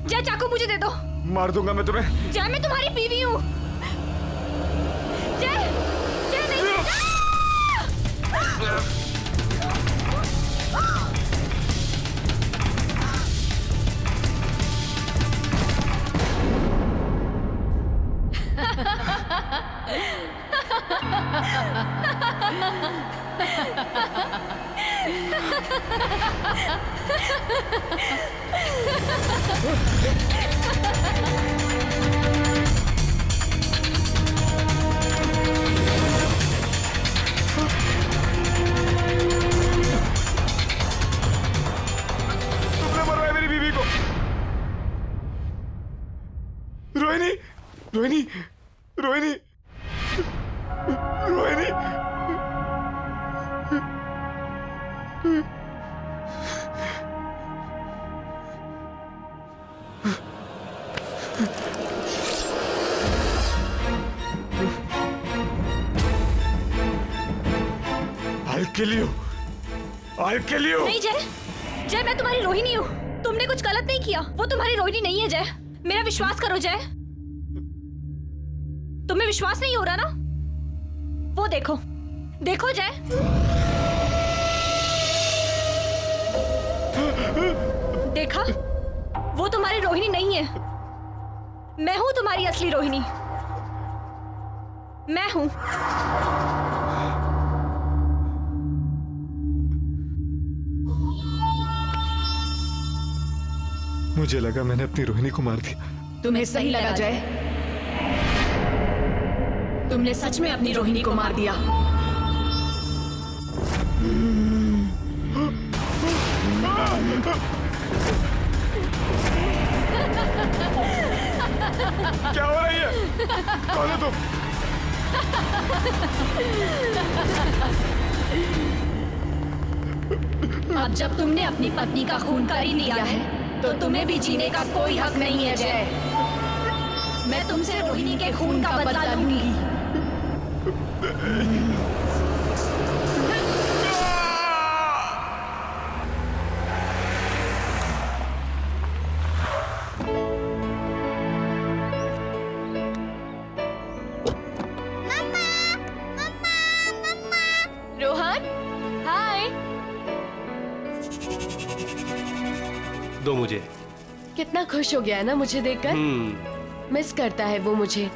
जय चाकू मुझे दे दो। मार दूंगा मैं तुम्हें। जय मैं तुम्हारी बीवी हूँ। जय जय नहीं। तुमने मरवाया मेरी बीवी को। Rohini, Rohini, Rohini, Rohini. I'll kill you. I'll kill you. नहीं जय, जय मैं तुम्हारी रोहिणी हूँ। तुमने कुछ गलत नहीं किया। वो तुम्हारी रोहिणी नहीं है जय। मेरा विश्वास करो जय। तुम्हें विश्वास नहीं हो रहा ना? वो देखो, देखो जय। देखा? वो तुम्हारी रोहिणी नहीं है। मैं हूं तुम्हारी असली रोहिणी। मैं हूं। मुझे लगा मैंने अपनी रोहिणी को मार दिया। तुम्हें सही लगा जय? तुमने सच में अपनी रोहिणी को मार दिया। क्या हो रही है? कौन है तुम? अब जब तुमने अपनी पत्नी का खून कर ही लिया है तो तुम्हें भी जीने का कोई हक नहीं है जय। मैं तुमसे रोहिणी के खून का बदला लूंगी। रोहन, हाय। दो मुझे। कितना खुश हो गया है ना मुझे देखकर। मिस करता है वो मुझे।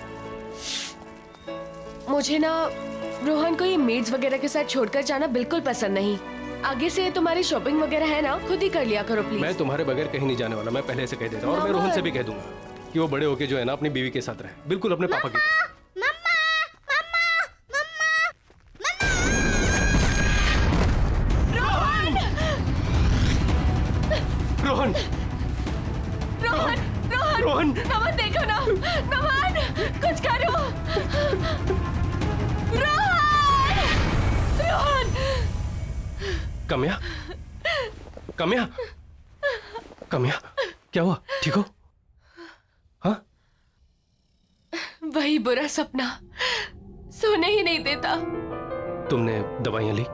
मुझे ना रोहन को ये मेड्स वगैरह के साथ छोड़कर जाना बिल्कुल पसंद नहीं। आगे से तुम्हारी शॉपिंग वगैरह है ना, खुद ही कर लिया करो प्लीज। मैं तुम्हारे बगैर कहीं नहीं जाने वाला। मैं पहले से कह देता हूँ और मैं रोहन से भी कह दूंगा कि वो बड़े होके जो है ना अपनी बीवी के साथ रहे, बिल्कुल अपने पापा की। रोहन, रोहन, रोहन, रोहन, नमन देखो ना, नमन, कुछ करो। रोहन, रोहन। कम्या, कम्या, कम्या, क्या हुआ? ठीक हो? हाँ? वही बुरा सपना सोने ही नहीं देता। तुमने दवाइयां ली?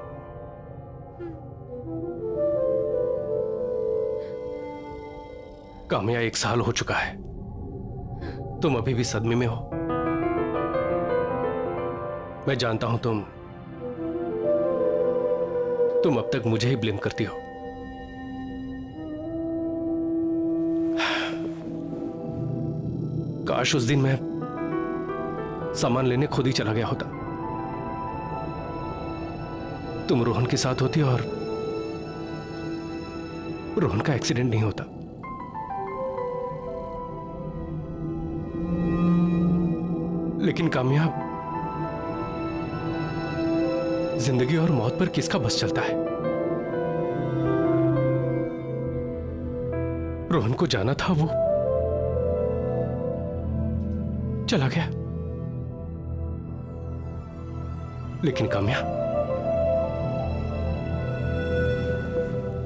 काम्या 1 साल हो चुका है। तुम अभी भी सदमे में हो। मैं जानता हूं तुम अब तक मुझे ही ब्लेम करती हो। काश उस दिन मैं सामान लेने खुद ही चला गया होता। तुम रोहन के साथ होती और रोहन का एक्सीडेंट नहीं होता। लेकिन कामयाब जिंदगी और मौत पर किसका बस चलता है? रोहन को जाना था, वो चला गया। लेकिन काम्या,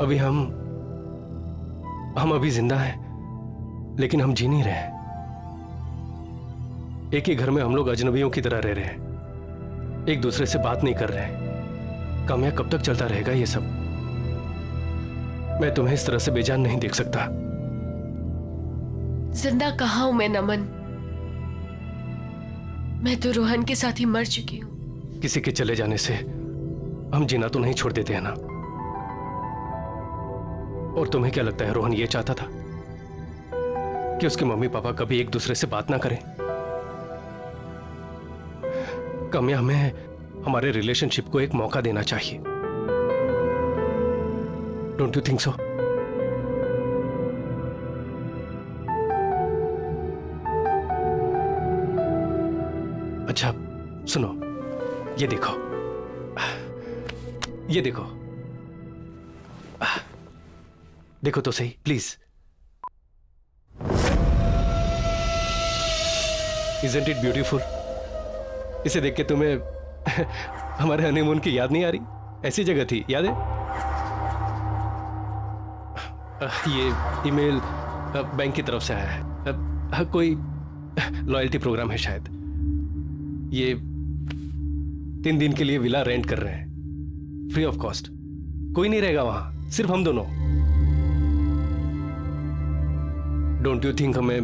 अभी हम अभी जिंदा हैं, लेकिन हम जी नहीं रहे हैं। एक ही घर में हम लोग अजनबियों की तरह रह रहे हैं, एक दूसरे से बात नहीं कर रहे हैं। काम्या, कब तक चलता रहेगा ये सब? मैं तुम्हें इस तरह से बेजान नहीं देख सकता। जिंदा कहाँ हूं मैं नमन? मैं तो रोहन के साथ ही मर चुकी हूँ। किसी के चले जाने से हम जीना तो नहीं छोड़ देते हैं ना। और तुम्हें क्या लगता है रोहन ये चाहता था कि उसके मम्मी पापा कभी एक दूसरे से बात ना करें? कम्या, हमें हमारे रिलेशनशिप को एक मौका देना चाहिए। Don't you think so? अच्छा सुनो, ये देखो, ये देखो, देखो तो सही प्लीज। Isn't it beautiful? इसे देख के तुम्हें हमारे हनीमून की याद नहीं आ रही? ऐसी जगह थी, याद है? ये ईमेल बैंक की तरफ से आया है। कोई लॉयल्टी प्रोग्राम है शायद। ये 3 दिन के लिए विला रेंट कर रहे हैं, फ्री ऑफ कॉस्ट। कोई नहीं रहेगा वहां, सिर्फ हम दोनों। डोंट यू थिंक हमें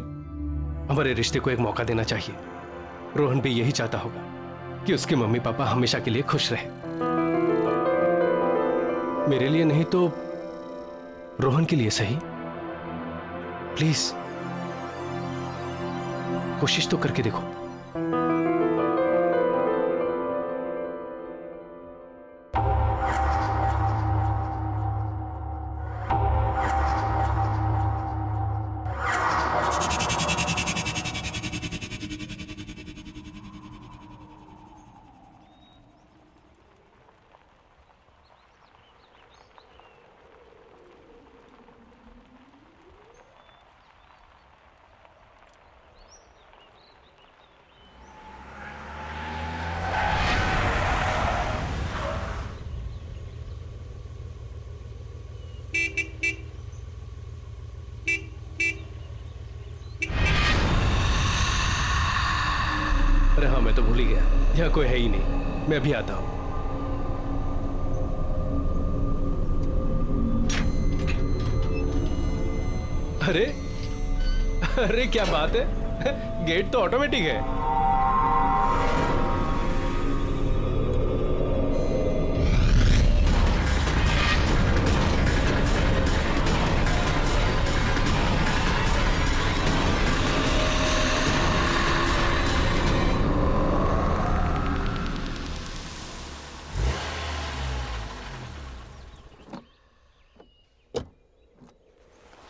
हमारे रिश्ते को एक मौका देना चाहिए? रोहन भी यही चाहता होगा कि उसके मम्मी पापा हमेशा के लिए खुश रहे। मेरे लिए नहीं तो रोहन के लिए सही। प्लीज कोशिश तो करके देखो। अरे हाँ, मैं तो भूल ही गया, यहाँ कोई है ही नहीं। मैं अभी आता हूँ। अरे अरे क्या बात है, गेट तो ऑटोमेटिक है।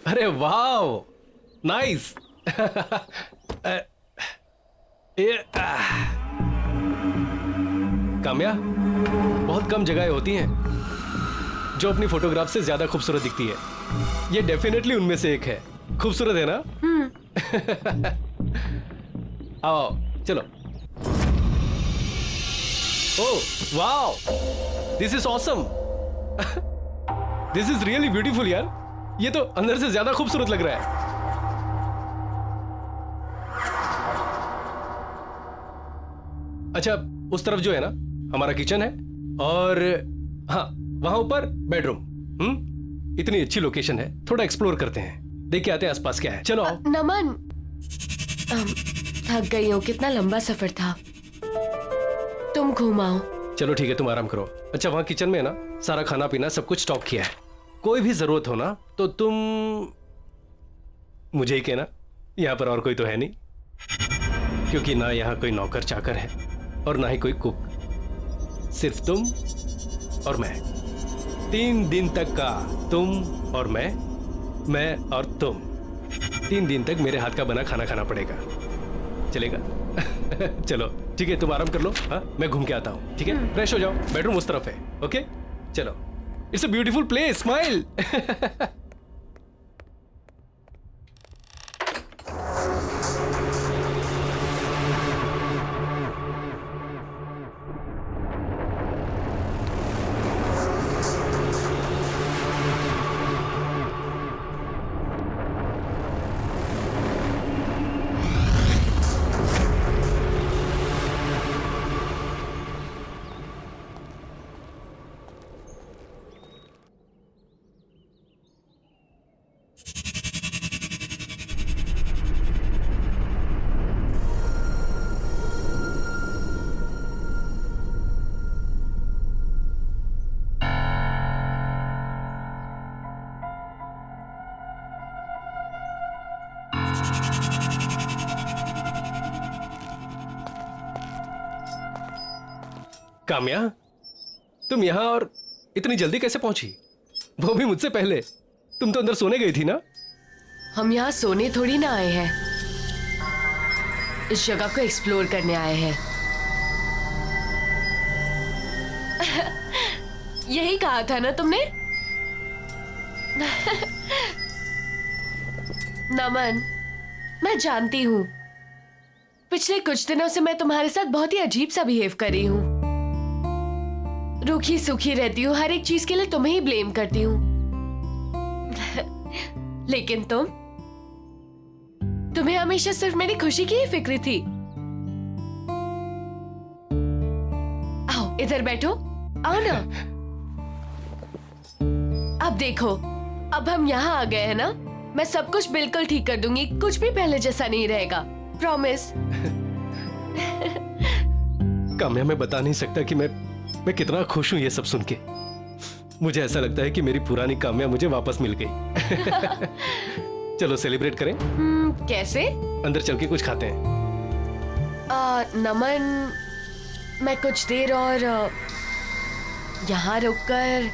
अरे वाओ, नाइस। काम्या, बहुत कम जगहें होती हैं जो अपनी फोटोग्राफ से ज्यादा खूबसूरत दिखती है। ये डेफिनेटली उनमें से एक है। खूबसूरत है ना? आओ चलो। Oh wow, this is awesome. This is really beautiful यार। ये तो अंदर से ज्यादा खूबसूरत लग रहा है। अच्छा, उस तरफ जो है ना हमारा किचन है, और हाँ वहां ऊपर बेडरूम। इतनी अच्छी लोकेशन है, थोड़ा एक्सप्लोर करते हैं, देख के आते हैं आसपास क्या है। चलो आओ। नमन, थक गई हूँ, कितना लंबा सफर था। तुम घुमाओ। चलो ठीक है, तुम आराम करो। अच्छा, वहां किचन में है ना सारा खाना पीना सब कुछ स्टॉक किया है। कोई भी जरूरत हो ना तो तुम मुझे ही कहना। यहाँ पर और कोई तो है नहीं, क्योंकि ना यहाँ कोई नौकर चाकर है और ना ही कोई कुक। सिर्फ तुम और मैं। 3 दिन तक का तुम और मैं और तुम। 3 दिन तक मेरे हाथ का बना खाना खाना पड़ेगा। चलेगा? चलो ठीक है, तुम आराम कर लो। हाँ, मैं घूम के आता हूँ। ठीक है, फ्रेश हो जाओ। बेडरूम उस तरफ है। ओके चलो। It's a beautiful place, smile. Kamya, तुम यहाँ और इतनी जल्दी कैसे पहुंची? वो भी मुझसे पहले। तुम तो अंदर सोने गई थी ना? हम यहाँ सोने थोड़ी ना आए हैं, इस जगह को एक्सप्लोर करने आए हैं। यही कहा था ना तुमने? नमन, मैं जानती हूँ पिछले कुछ दिनों से मैं तुम्हारे साथ बहुत ही अजीब सा बिहेव कर रही हूँ। रूखी सूखी रहती हूँ, हर एक चीज के लिए तुम्हें ही ब्लेम करती हूँ। लेकिन तुम्हें हमेशा सिर्फ मेरी खुशी की ही फिक्र थी। आओ इधर बैठो, आओ ना। अब देखो, अब हम यहाँ आ गए हैं ना, मैं सब कुछ बिल्कुल ठीक कर दूंगी, कुछ भी पहले जैसा नहीं रहेगा, प्रॉमिस। काम्या, मैं बता नहीं सकता कि मैं कितना खुश हूं ये सब सुन के। मुझे ऐसा लगता है कि मेरी पुरानी काम्या मुझे वापस मिल गई। चलो सेलिब्रेट करें। कैसे? अंदर चल के कुछ खाते हैं। नमन, मैं कुछ देर और यहाँ रुककर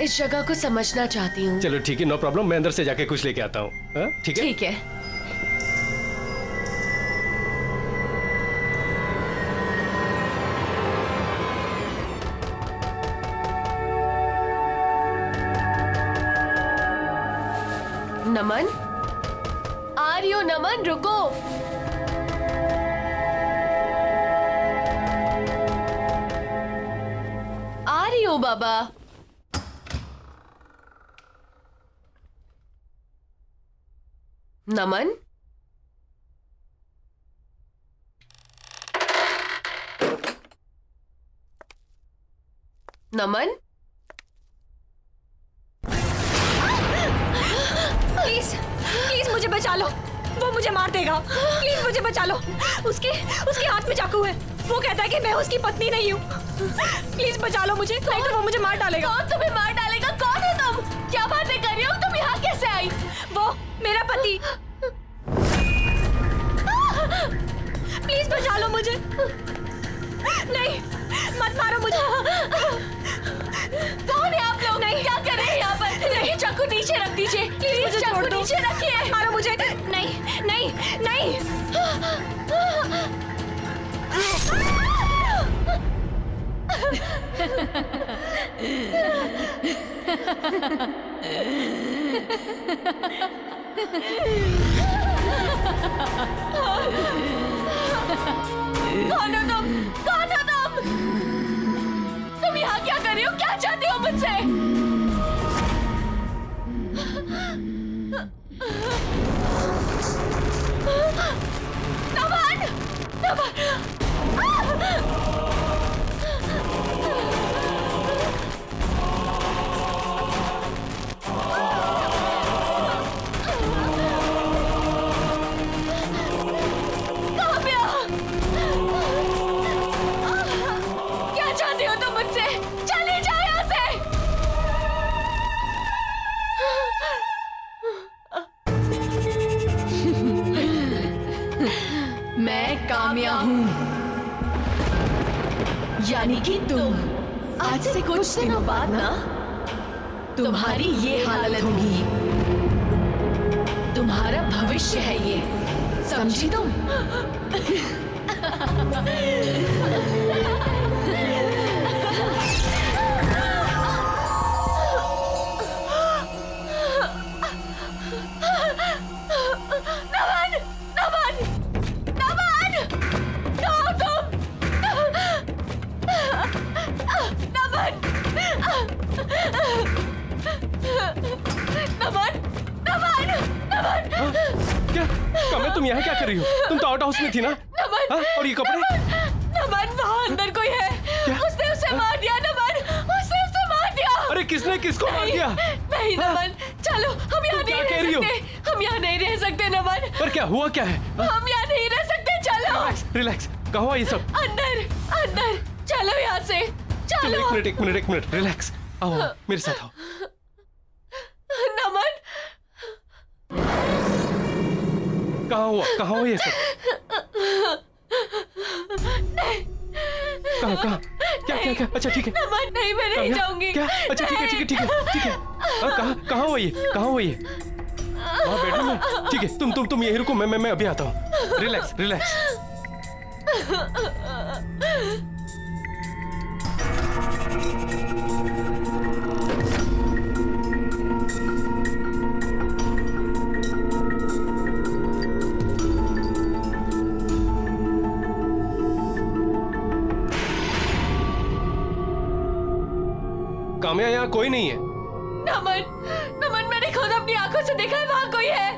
इस जगह को समझना चाहती हूँ। चलो ठीक है, नो प्रॉब्लम। मैं अंदर से जाके कुछ लेके आता हूँ। ठीक है? ठीक है। नमन, आ रही हो नमन, रुको। आ रही हो बाबा। नमन, नमन, प्लीज प्लीज मुझे बचा लो, वो मुझे मार देगा। प्लीज मुझे बचा लो। उसके हाथ में चाकू है। वो कहता है कि मैं उसकी पत्नी नहीं हूँ। प्लीज बचा लो मुझे, नहीं तो वो मुझे मार डालेगा। कौन तुम्हें मार डालेगा? कौन हो तुम? क्या बातें कर रही हो? तुम यहाँ कैसे आई? वो मेरा पति। प्लीज बचा लो मुझे। नहीं, मत मारो मुझे। कौन है आप लोग? नहीं। क्या कर रहे हैं यहाँ पर? नहीं, चाकू नीचे रख दीजिए। प्लीज मुझे चाकू छोड़ दो। नीचे रखिए। मारो मुझे। नहीं नहीं नहीं। कौन हो तुम? कौन हो तुम? तुम यहाँ क्या कर रही हो? क्या चाहती हो मुझसे? नमन! काम्या! क्या चाहती हो तुम मुझसे? चले जाओ यहाँ से! मैं काम्या हूँ, यानी कि तुम। आज से कुछ दिनों बाद ना तुम्हारी ये हालत होगी। तुम्हारा भविष्य है ये, समझी तुम? क्या काम्या, तुम यहाँ क्या कर रही हो? तुम तो आउट हाउस में थी ना? और ये कपड़े? नमन, वहाँ अंदर कोई है। उसने उसे मार दिया। नमन, उसने उसे मार दिया। अरे किसने किसको मार दिया? नहीं नमन, चलो हम यहाँ नहीं क्या कह रही रह हो? सकते। हम यहाँ नहीं रह सकते नमन। पर क्या हुआ, क्या है? हम यहाँ नहीं रह सकते, चलो। रिलैक्स, कहाँ हुआ ये सब? अंदर अंदर चलो यहाँ से, चलो। एक मिनट, रिलैक्स। आओ मेरे साथ आओ। नमन, कहाँ हुआ ये सब? कहाँ? क्या क्या क्या? अच्छा ठीक है। नमन नहीं, मैं नहीं काम्या, जाऊंगी। क्या? अच्छा ठीक है ठीक है ठीक है ठीक है। कहाँ हुआ ये? कहाँ हुआ ये? वहाँ बेडरूम में? ठीक है, तुम यहीं रुको, मैं अभी आता हूँ। Relax relax. काम्या, यहाँ कोई नहीं है। नमन मैंने खुद अपनी आंखों से देखा है, वहाँ कोई है।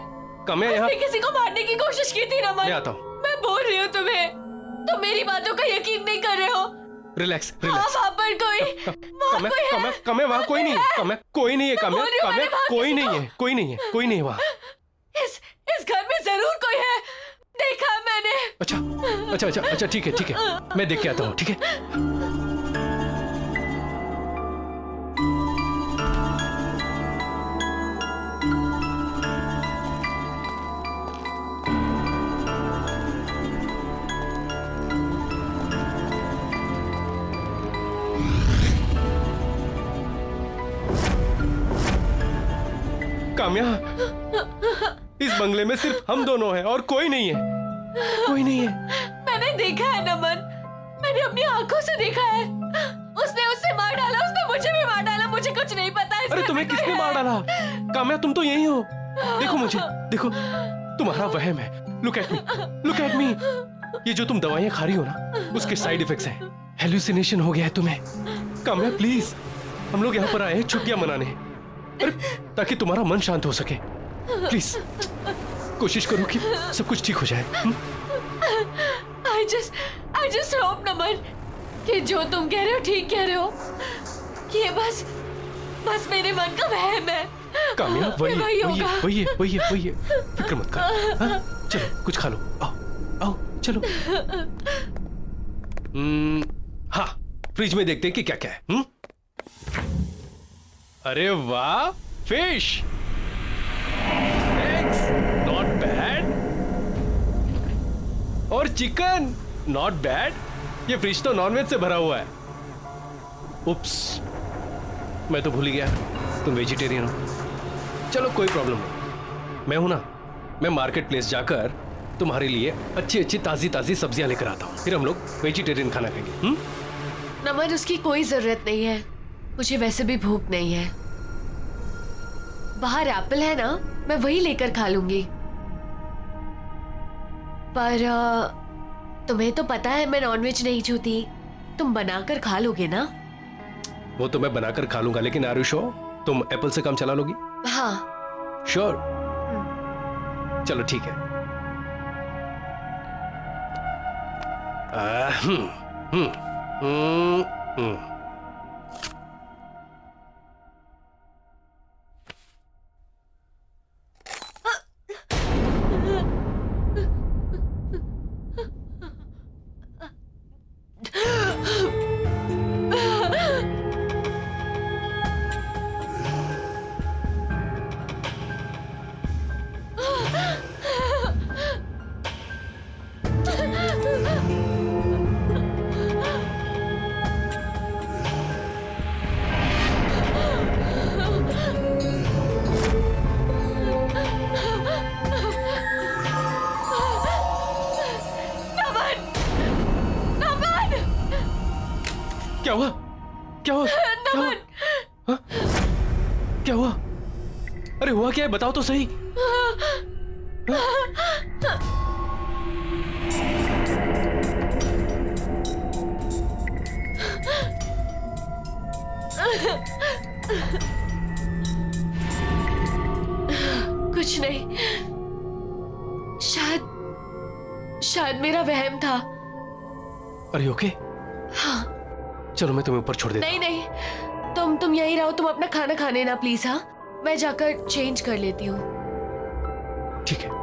काम्या, यहाँ उसने किसी को मारने की कोशिश की थी नमन। मैं आता हूँ। मैं बोल रही हूँ तुम्हें, तुम मेरी बातों का यकीन नहीं कर रहे हो। रिलैक्स हाँ, रिलैक्स। वहाँ पर कोई है। काम्या, वहाँ कोई नहीं है। काम्या, कोई नहीं है। काम्या, बोल रही हूँ, काम्या, मैंने वहाँ कोई किसी नहीं को- है, कोई नहीं है, कोई नहीं है वहाँ। इस घर में जरूर कोई है, देखा मैंने। अच्छा ठीक है, मैं देख के आता हूँ, ठीक है। काम्या, इस बंगले में सिर्फ हम दोनों हैं और कोई नहीं है, कोई नहीं है। मैंने देखा है नमन, मैंने अपनी आंखों से देखा है। उसने मार डाला, उसने मुझे भी मार डाला, मुझे कुछ नहीं पता। इस अरे घर तुम्हें में कोई किसने है। मार डाला? काम्या, तुम तो यही हो। देखो मुझे, देखो, तुम्हारा वहम है। Look at me. ये जो तुम दवाइयां खा रही हो ना, उसके साइड इफेक्ट्स हैं। हेलुसिनेशन हो गया है तुम्हें। काम्या प्लीज, हम लोग यहाँ पर आए हैं छुट्टियां मनाने, अरे ताकि तुम्हारा मन शांत हो सके। प्लीज कोशिश करो कि सब कुछ ठीक हो जाए। I just hope नमन कि जो तुम कह रहे हो ठीक कह रहे हो। ये बस मेरे मन का वहम है। काम्या, वही होगा। वही है। फिक्र मत कर। हाँ? चलो कुछ खा लो। आओ चलो। हाँ, फ्रिज में देखते हैं कि क्या क्या है। अरे वाह, फिश, एग्स, नॉट बैड, और चिकन, नॉट बैड। ये फ्रिज तो नॉनवेज से भरा हुआ है। उप्स, मैं तो भूल ही गया तुम वेजिटेरियन हो। चलो कोई प्रॉब्लम नहीं, मैं हूं ना, मैं मार्केट प्लेस जाकर तुम्हारे लिए अच्छी ताजी सब्जियां लेकर आता हूं, फिर हम लोग वेजिटेरियन खाना खाएंगे। नमन, उसकी कोई जरूरत नहीं है, मुझे वैसे भी भूख नहीं है। बाहर एप्पल है ना, मैं वही लेकर खा लूंगी। पर तुम्हें तो पता है मैं नॉनवेज नहीं छूती, तुम बनाकर खा लोगे ना? वो तो मैं बनाकर खा लूंगा, लेकिन आर यू श्योर तुम एप्पल से काम चला लोगी? हाँ। श्योर? चलो ठीक है। क्या हुआ? क्या हुआ? हाँ? क्या हुआ? अरे हुआ क्या है, बताओ तो सही। कुछ नहीं, शायद मेरा वहम था। अरे ओके? हाँ। चलो मैं तुम्हें ऊपर छोड़ देता। नहीं, तुम यहीं रहो, तुम अपना खाना खाने ना प्लीज। हाँ, मैं जाकर चेंज कर लेती हूँ। ठीक है।